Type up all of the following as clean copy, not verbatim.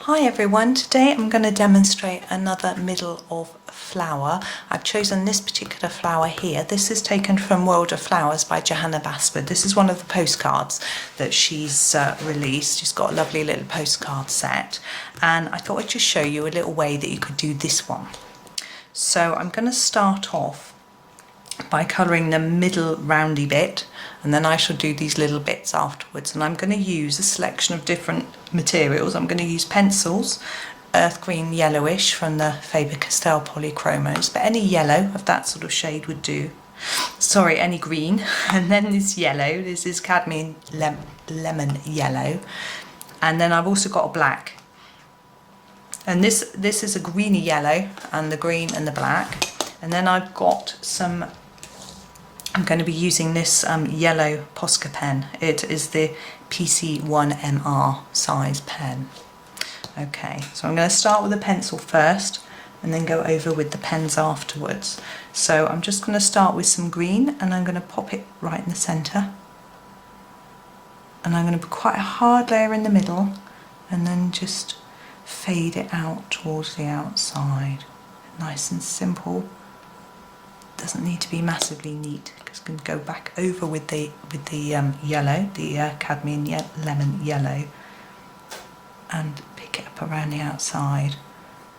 Hi everyone, today I'm going to demonstrate another middle of flower. I've chosen this particular flower here. This is taken from World of Flowers by Johanna Basford. This is one of the postcards that she's released. She's got a lovely little postcard set, and I thought I'd just show you a little way that you could do this one. So I'm going to start off by colouring the middle roundy bit, and then I shall do these little bits afterwards. And I'm going to use a selection of different materials. I'm going to use pencils, earth green yellowish from the Faber-castell polychromos, but any yellow of that sort of shade would do. Sorry, any green. And then this yellow, this is cadmium lemon yellow, and then I've also got a black, and this is a greeny yellow, and the green and the black. And then I've got some, I'm going to be using this yellow Posca pen. It is the PC1MR size pen. Okay, so I'm going to start with a pencil first and then go over with the pens afterwards. So I'm just going to start with some green, and I'm going to pop it right in the centre. And I'm going to put quite a hard layer in the middle and then just fade it out towards the outside. Nice and simple. Doesn't need to be massively neat, because I'm going to go back over with the yellow, the cadmium lemon yellow, and pick it up around the outside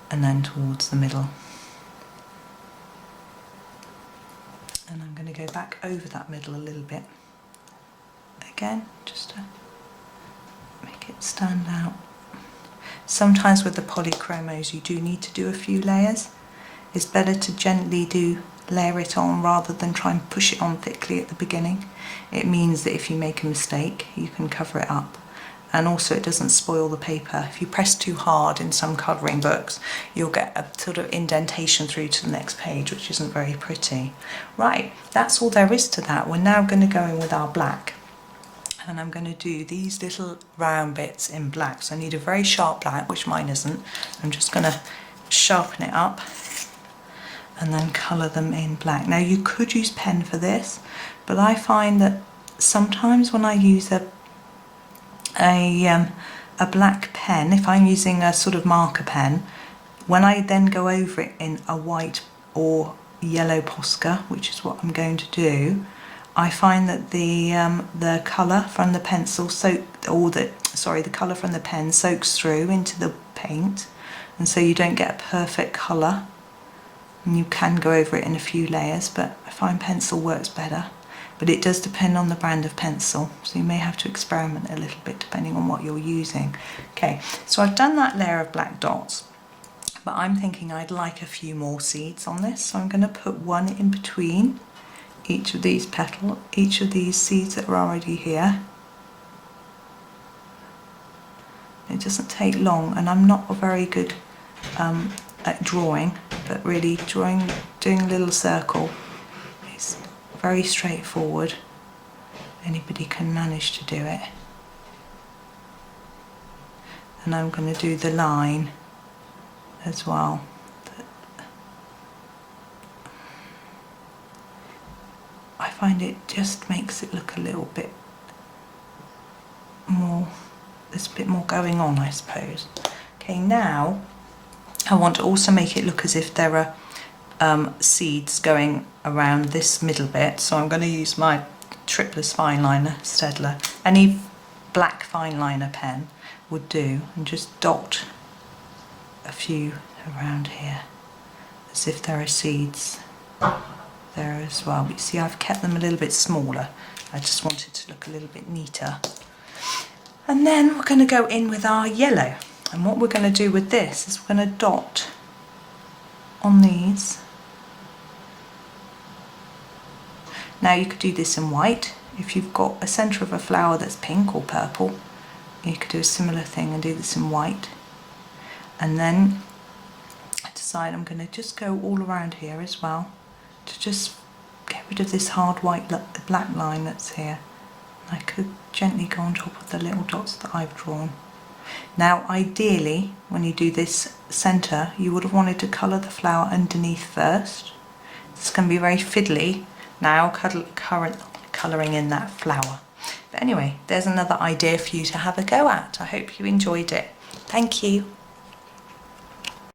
and then towards the middle. And I'm going to go back over that middle a little bit again, just to make it stand out. Sometimes with the polychromos you do need to do a few layers. It's better to gently layer it on rather than try and push it on thickly at the beginning. It means that if you make a mistake you can cover it up, and also it doesn't spoil the paper. If you press too hard in some colouring books you'll get a sort of indentation through to the next page, which isn't very pretty. Right, that's all there is to that. We're now going to go in with our black, and I'm going to do these little round bits in black. So I need a very sharp black, which mine isn't. I'm just going to sharpen it up and then colour them in black. Now you could use pen for this, but I find that sometimes when I use a black pen, if I'm using a sort of marker pen, when I then go over it in a white or yellow Posca, which is what I'm going to do, I find that the colour from the pencil the colour from the pen soaks through into the paint, and so you don't get a perfect colour. And you can go over it in a few layers, but I find pencil works better. But it does depend on the brand of pencil, so you may have to experiment a little bit depending on what you're using. Okay, so I've done that layer of black dots, but I'm thinking I'd like a few more seeds on this, so I'm going to put one in between each of these seeds that are already here. It doesn't take long, and I'm not a very good at drawing, but really doing a little circle is very straightforward. Anybody can manage to do it. And I'm going to do the line as well. I find it just makes it look a little bit more, there's a bit more going on, I suppose. Okay, now I want to also make it look as if there are seeds going around this middle bit, so I'm going to use my tripless fine liner, Staedtler. Any black fine liner pen would do, and just dot a few around here as if there are seeds there as well. But you see, I've kept them a little bit smaller. I just wanted to look a little bit neater. And then we're going to go in with our yellow. And what we're going to do with this is we're going to dot on these. Now you could do this in white. If you've got a centre of a flower that's pink or purple, you could do a similar thing and do this in white. And then I decide I'm going to just go all around here as well, to just get rid of this hard white black line that's here. I could gently go on top of the little dots that I've drawn. Now ideally when you do this centre you would have wanted to colour the flower underneath first. It's going to be very fiddly now colouring in that flower. But anyway, there's another idea for you to have a go at. I hope you enjoyed it. Thank you.